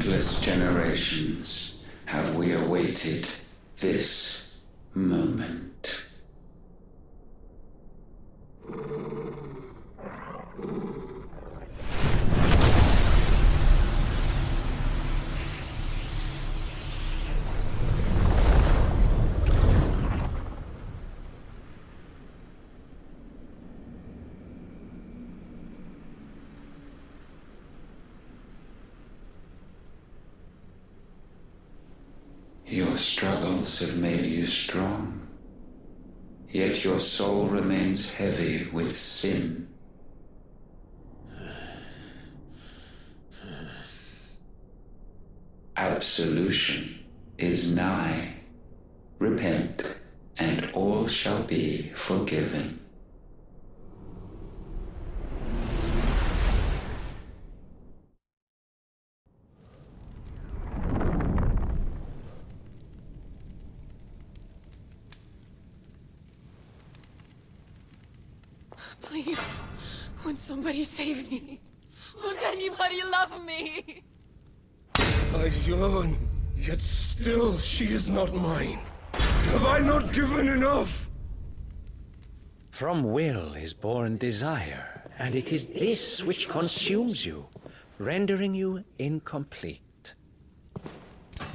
countless generations have we awaited this moment. Your struggles have made you strong, yet your soul remains heavy with sin. Absolution is nigh. Repent, and all shall be forgiven. Please, won't somebody save me? Won't anybody love me? I yearn, yet still she is not mine. Have I not given enough? From will is born desire, and it is this which consumes you, rendering you incomplete.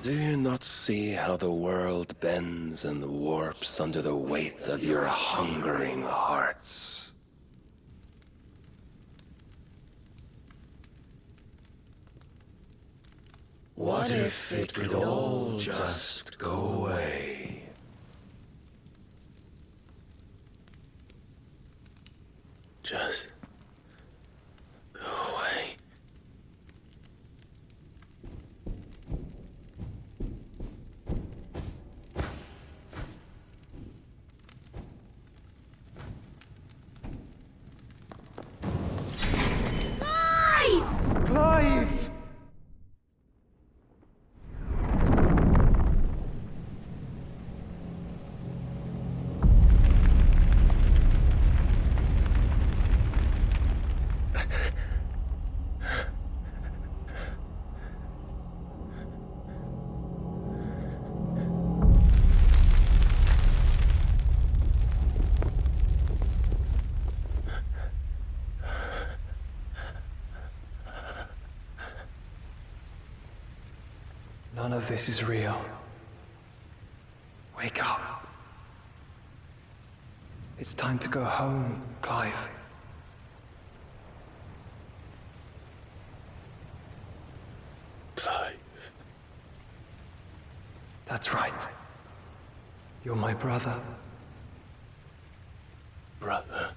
Do you not see how the world bends and warps under the weight of your hungering hearts? What if it could all just go away? Just go away. Clive! None of this is real. Wake up. It's time to go home, Clive. Clive. That's right. You're my brother. Brother.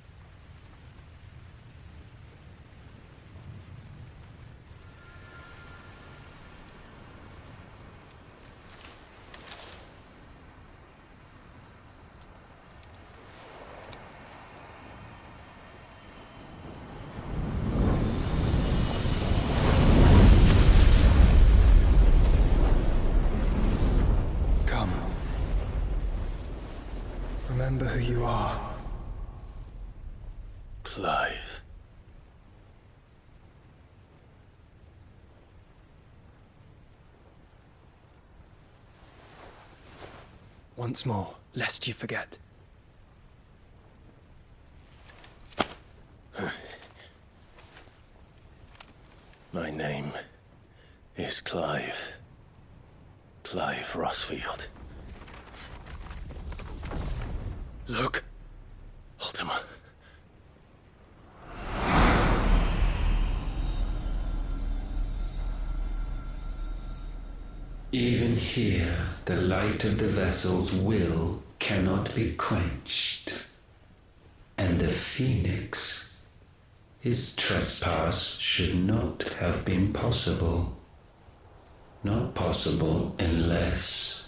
Come. Remember who you are. Clive. Once more, lest you forget. My name is Clive. Clive Rosfield. Look, Ultima. Even here, the light of the vessel's will cannot be quenched. And the Phoenix, his trespass should not have been possible. Not possible unless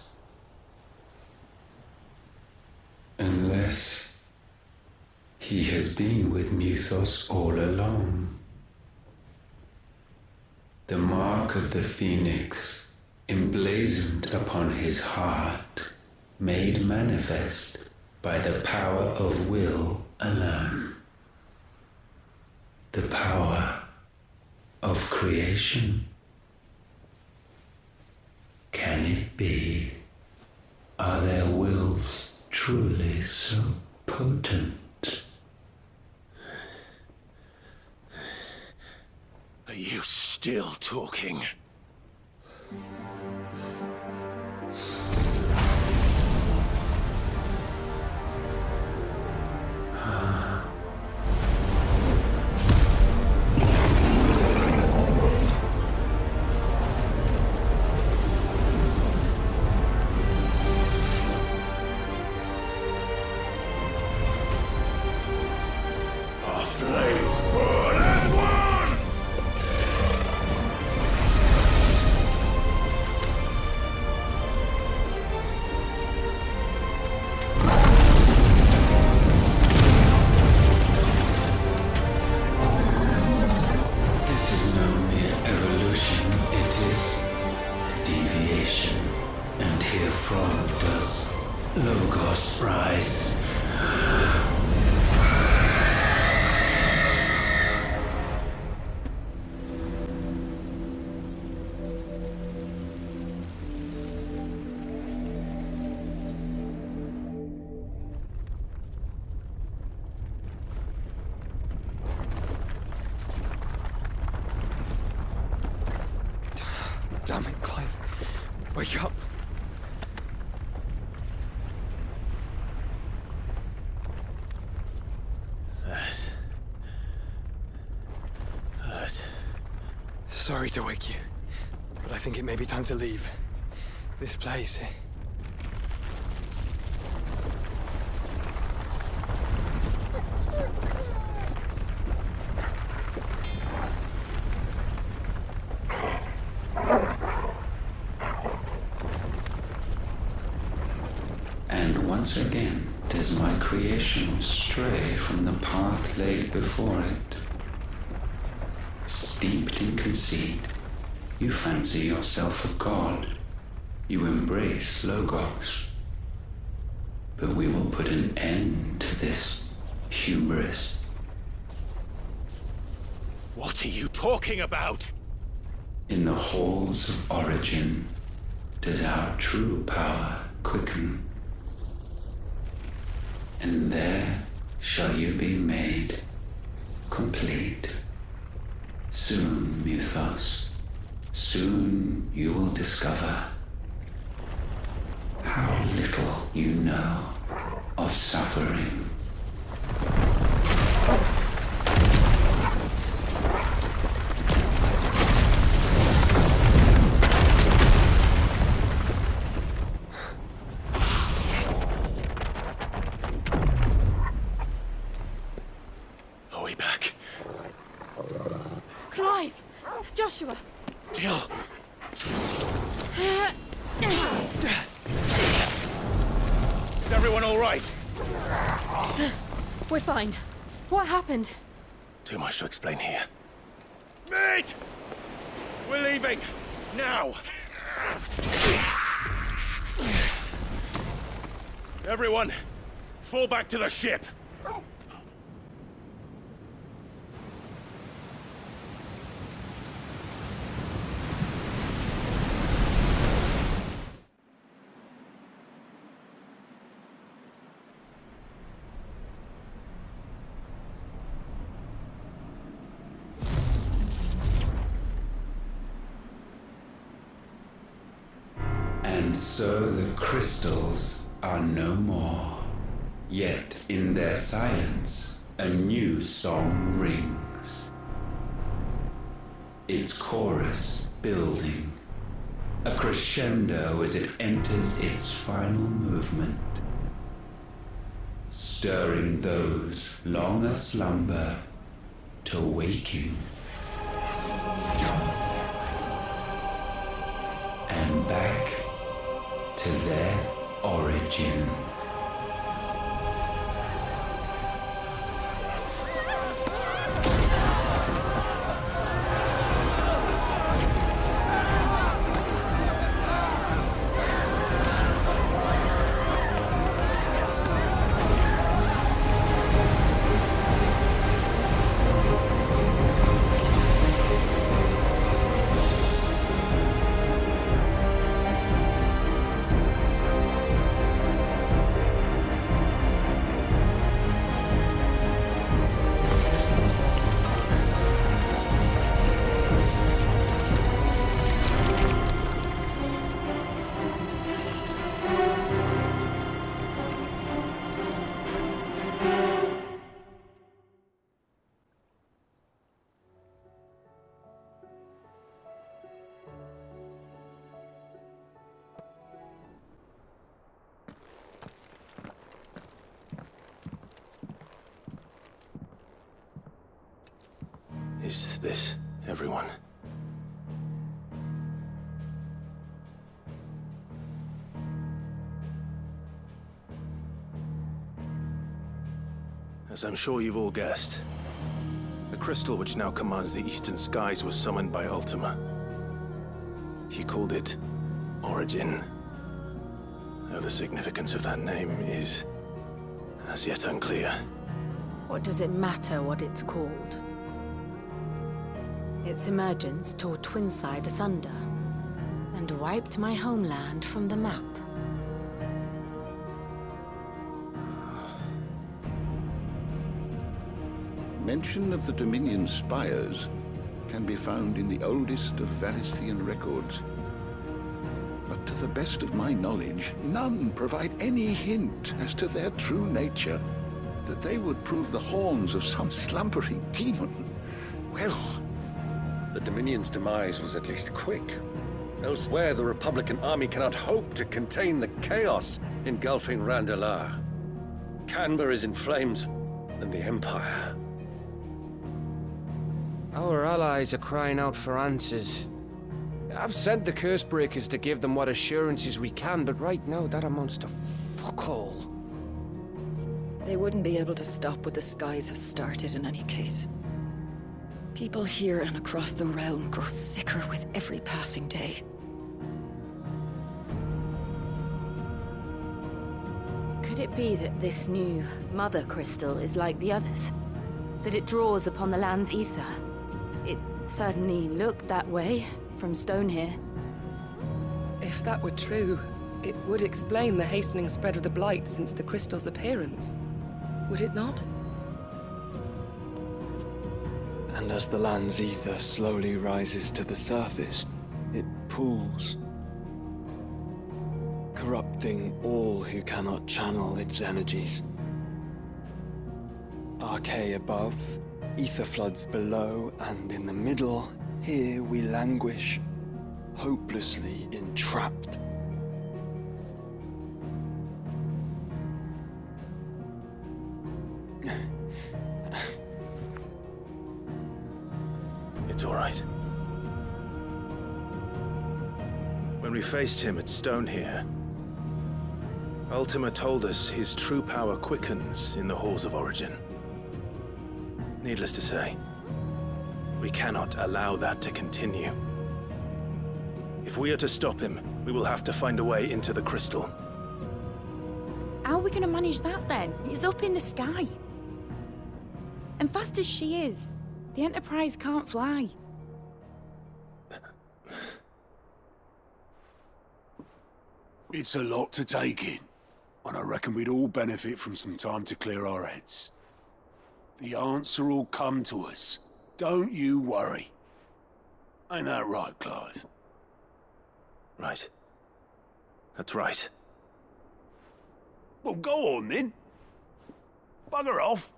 he has been with Mythos all along. The mark of the Phoenix, emblazoned upon his heart, made manifest by the power of will alone. The power of creation. Can it be? Are their wills truly so potent? Are you still talking? Damn it, Clive. Wake up. That hurt. Sorry to wake you, but I think it may be time to leave. This place. And once again does my creation stray from the path laid before it. Steeped in conceit, you fancy yourself a god. You embrace Logos. But we will put an end to this hubris. What are you talking about? In the halls of origin does our true power quicken. And there shall you be made complete. Soon, Mythos, soon you will discover how little you know of suffering. Are we back? Clive! Joshua! Jill! Is everyone all right? We're fine. What happened? Too much to explain here. Mate! We're leaving! Now! Everyone, fall back to the ship! And so the crystals are no more. Yet in their silence, a new song rings. Its chorus building, a crescendo as it enters its final movement, stirring those long aslumber to waking. And back to their origin. Get this, everyone. As I'm sure you've all guessed, the crystal which now commands the eastern skies was summoned by Ultima. He called it Origin. Though the significance of that name is as yet unclear. What does it matter what it's called? Its emergence tore Twinside asunder and wiped my homeland from the map. Mention of the Dominion spires can be found in the oldest of Valisthean records. But to the best of my knowledge, none provide any hint as to their true nature. That they would prove the horns of some slumbering demon. Well, The Dominion's demise was at least quick. Elsewhere, the Republican army cannot hope to contain the chaos engulfing Randalar. Canberra is in flames, and the Empire. Our allies are crying out for answers. I've sent the Cursebreakers to give them what assurances we can, but right now that amounts to fuck all. They wouldn't be able to stop what the skies have started in any case. People here and across the realm grow sicker with every passing day. Could it be that this new Mother Crystal is like the others? That it draws upon the land's ether? It certainly looked that way from stone here. If that were true, it would explain the hastening spread of the Blight since the crystal's appearance. Would it not? And as the land's ether slowly rises to the surface, it pools, corrupting all who cannot channel its energies. Archay above, ether floods below, and in the middle, here we languish, hopelessly entrapped. It's all right. When we faced him at Stone here, Ultima told us his true power quickens in the halls of Origin. Needless to say, we cannot allow that to continue. If we are to stop him, we will have to find a way into the crystal. How are we gonna manage that then? It's up in the sky. And fast as she is, the Enterprise can't fly. It's a lot to take in, and I reckon we'd all benefit from some time to clear our heads. The answer will come to us. Don't you worry. Ain't that right, Clive? Right. That's right. Well, go on then. Bugger off.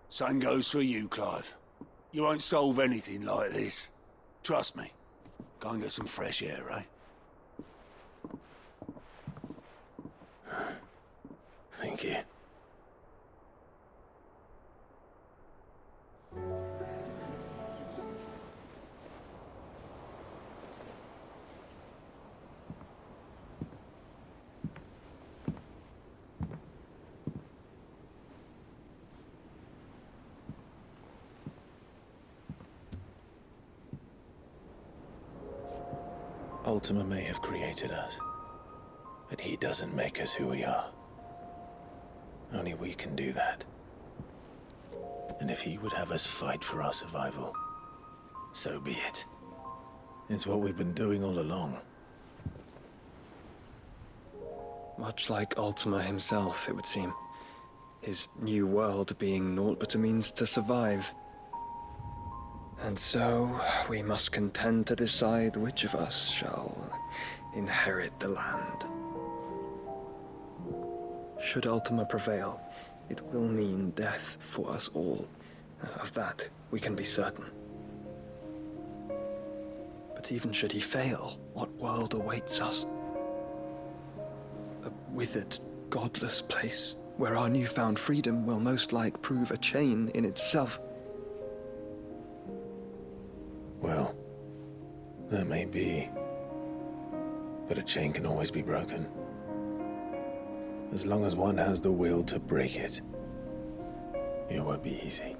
Same goes for you, Clive. You won't solve anything like this. Trust me. Go and get some fresh air, eh? Thank you. Ultima may have created us, but he doesn't make us who we are. Only we can do that. And if he would have us fight for our survival, so be it. It's what we've been doing all along. Much like Ultima himself, it would seem. His new world being naught but a means to survive. And so, we must contend to decide which of us shall inherit the land. Should Ultima prevail, it will mean death for us all. Of that, we can be certain. But even should he fail, what world awaits us? A withered, godless place where our newfound freedom will most like prove a chain in itself. Well, that may be. But a chain can always be broken. As long as one has the will to break it. It won't be easy.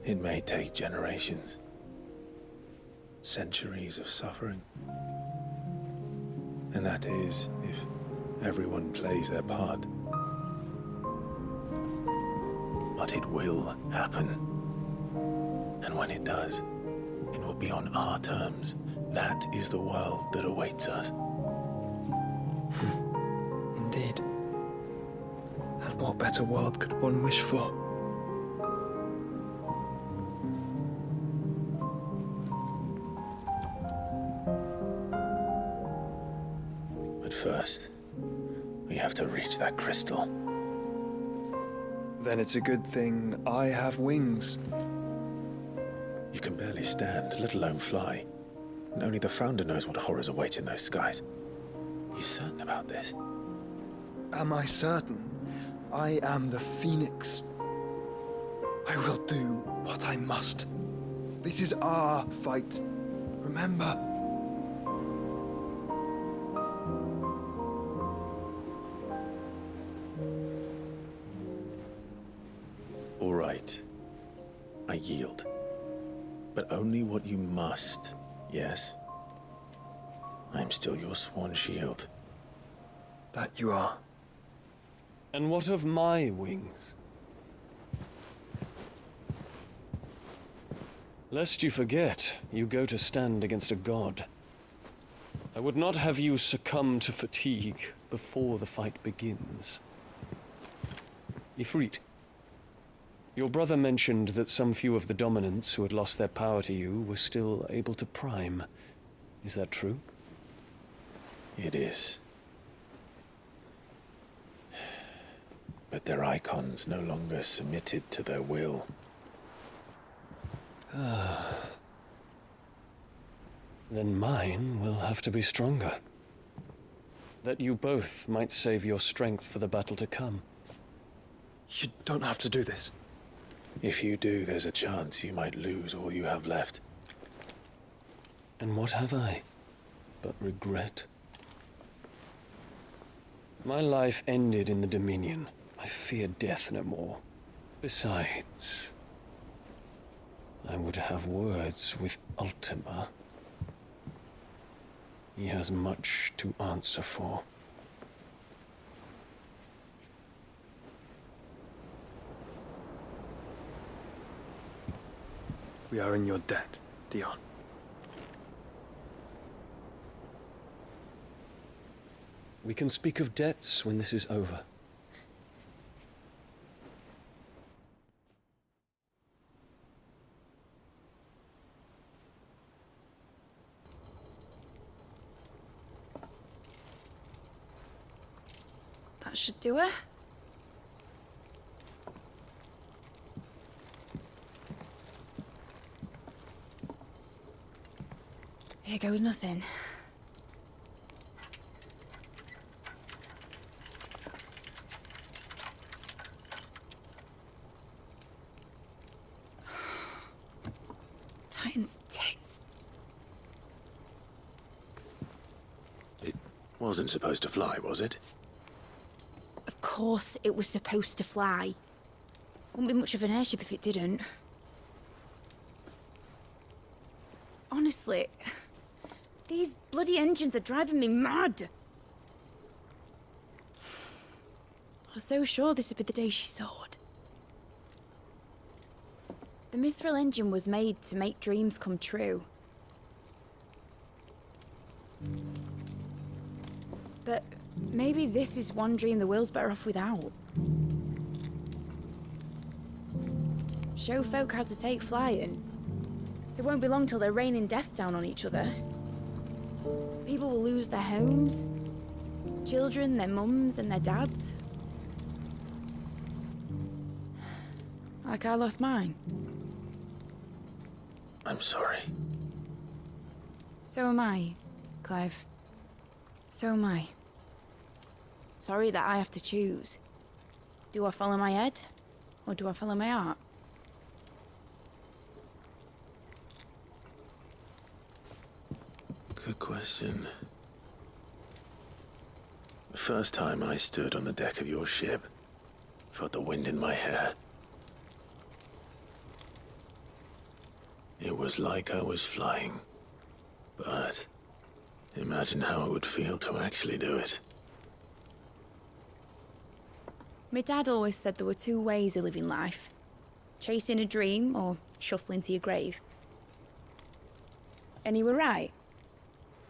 It may take generations. Centuries of suffering. And that is, if everyone plays their part. But it will happen. And when it does, it will be on our terms. That is the world that awaits us. Indeed. And what better world could one wish for? But first, we have to reach that crystal. Then it's a good thing I have wings. You can barely stand, let alone fly. And only the Founder knows what horrors await in those skies. You certain about this? Am I certain? I am the Phoenix. I will do what I must. This is our fight. Remember? All right. I yield. But only what you must, yes? I'm still your sworn shield. That you are. And what of my wings? Lest you forget, you go to stand against a god. I would not have you succumb to fatigue before the fight begins. Ifrit, your brother mentioned that some few of the dominants who had lost their power to you were still able to prime. Is that true? It is. But their Eikons no longer submitted to their will. Then mine will have to be stronger. That you both might save your strength for the battle to come. You don't have to do this. If you do, there's a chance you might lose all you have left. And what have I but regret? My life ended in the Dominion. I fear death no more. Besides, I would have words with ULTIMA. He has much to answer for. We are in your debt, Dion. We can speak of debts when this is over. That should do it. Here goes nothing. Titan's tits. It wasn't supposed to fly, was it? Of course it was supposed to fly. Wouldn't be much of an airship if it didn't. Honestly, these bloody engines are driving me mad. I was so sure this would be the day she soared. The mithril engine was made to make dreams come true. But maybe this is one dream the world's better off without. Show folk how to take flying. It won't be long till they're raining death down on each other. People will lose their homes. Children, their mums and their dads. Like I lost mine. I'm sorry. So am I, Clive. So am I. Sorry that I have to choose. Do I follow my head, or do I follow my heart? Good question. The first time I stood on the deck of your ship, felt the wind in my hair. It was like I was flying. But imagine how it would feel to actually do it. My dad always said there were two ways of living life. Chasing a dream or shuffling to your grave. And he were right.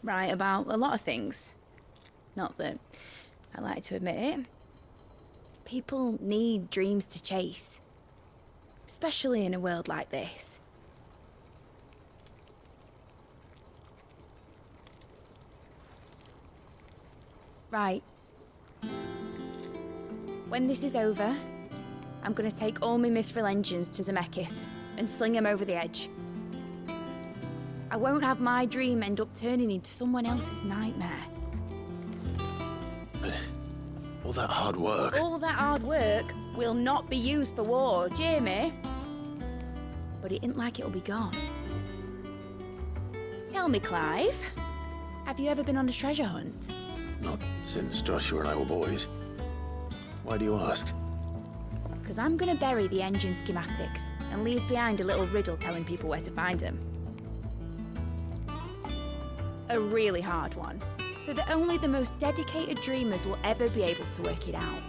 Right about a lot of things. Not that I like to admit it. People need dreams to chase. Especially in a world like this. Right. When this is over, I'm gonna take all my mithril engines to Zemeckis and sling them over the edge. I won't have my dream end up turning into someone else's nightmare. But all that hard work... All that hard work will not be used for war, Jamie. But it isn't like it'll be gone. Tell me, Clive, have you ever been on a treasure hunt? Not since Joshua and I were boys. Why do you ask? Because I'm gonna bury the engine schematics and leave behind a little riddle telling people where to find them. A really hard one, so that only the most dedicated dreamers will ever be able to work it out.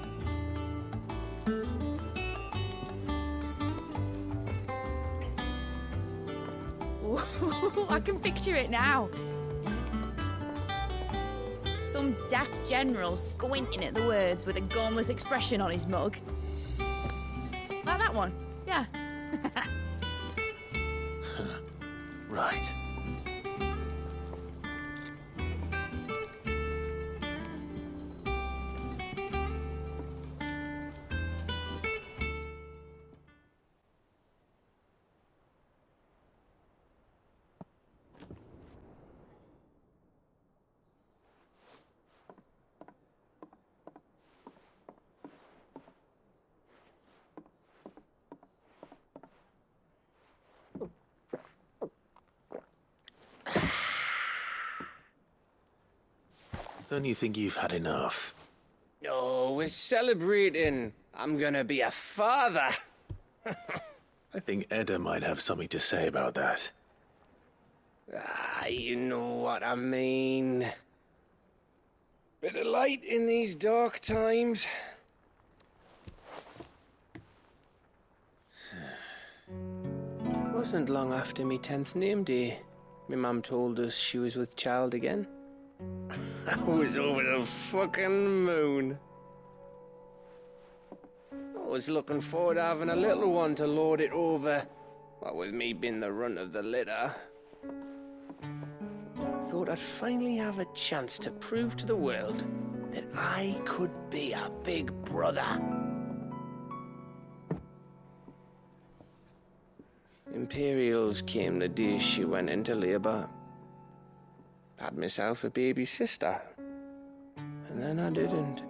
Ooh, I can picture it now. Some daft general squinting at the words with a gormless expression on his mug. Like that one, yeah. Right. Don't you think you've had enough? No, we're celebrating. I'm gonna be a father. I think Edda might have something to say about that. Ah, you know what I mean. Bit of light in these dark times. Wasn't long after me 10th name day. My mum told us she was with child again. I was over the fucking moon. I was looking forward to having a little one to lord it over, what with me being the runt of the litter. Thought I'd finally have a chance to prove to the world that I could be a big brother. Imperials came the day she went into labour. Had myself a baby sister, and then I didn't.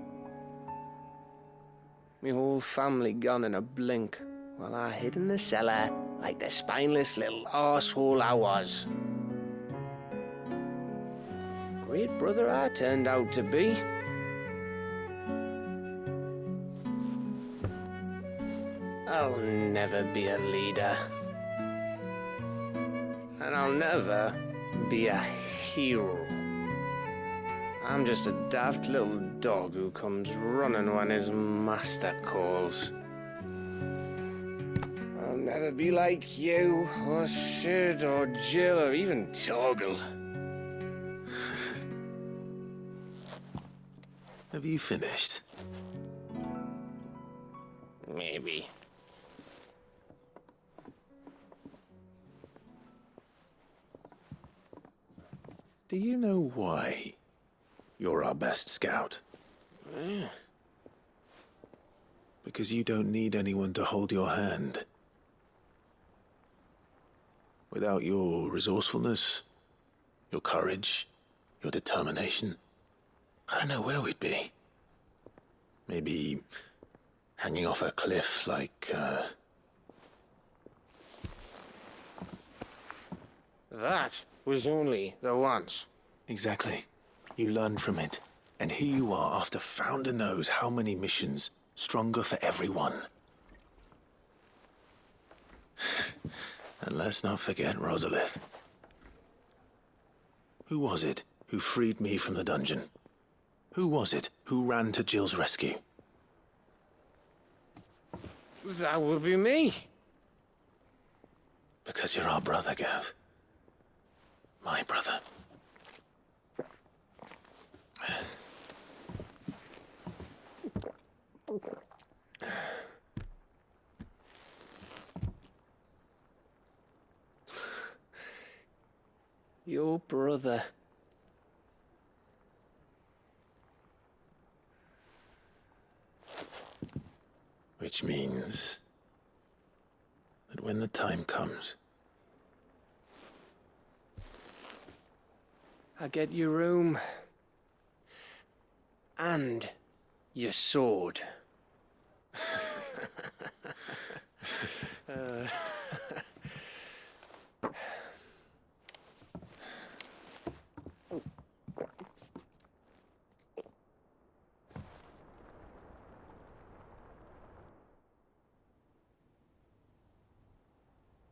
My whole family gone in a blink, while I hid in the cellar like the spineless little arsehole I was. Great brother I turned out to be. I'll never be a leader. And I'll never be a hero. I'm just a daft little dog who comes running when his master calls. I'll never be like you, or Sid, or Jill, or even Torgal. Have you finished? Maybe. Do you know why you're our best scout? Yeah. Because you don't need anyone to hold your hand. Without your resourcefulness, your courage, your determination, I don't know where we'd be. Maybe hanging off a cliff like, That was only the once. Exactly. You learned from it. And here you are after Founder knows how many missions, stronger for everyone. And let's not forget Rosalith. Who was it who freed me from the dungeon? Who was it who ran to Jill's rescue? That would be me. Because you're our brother, Gav. My brother. Your brother. Which means that when the time comes, I get your room. And your sword.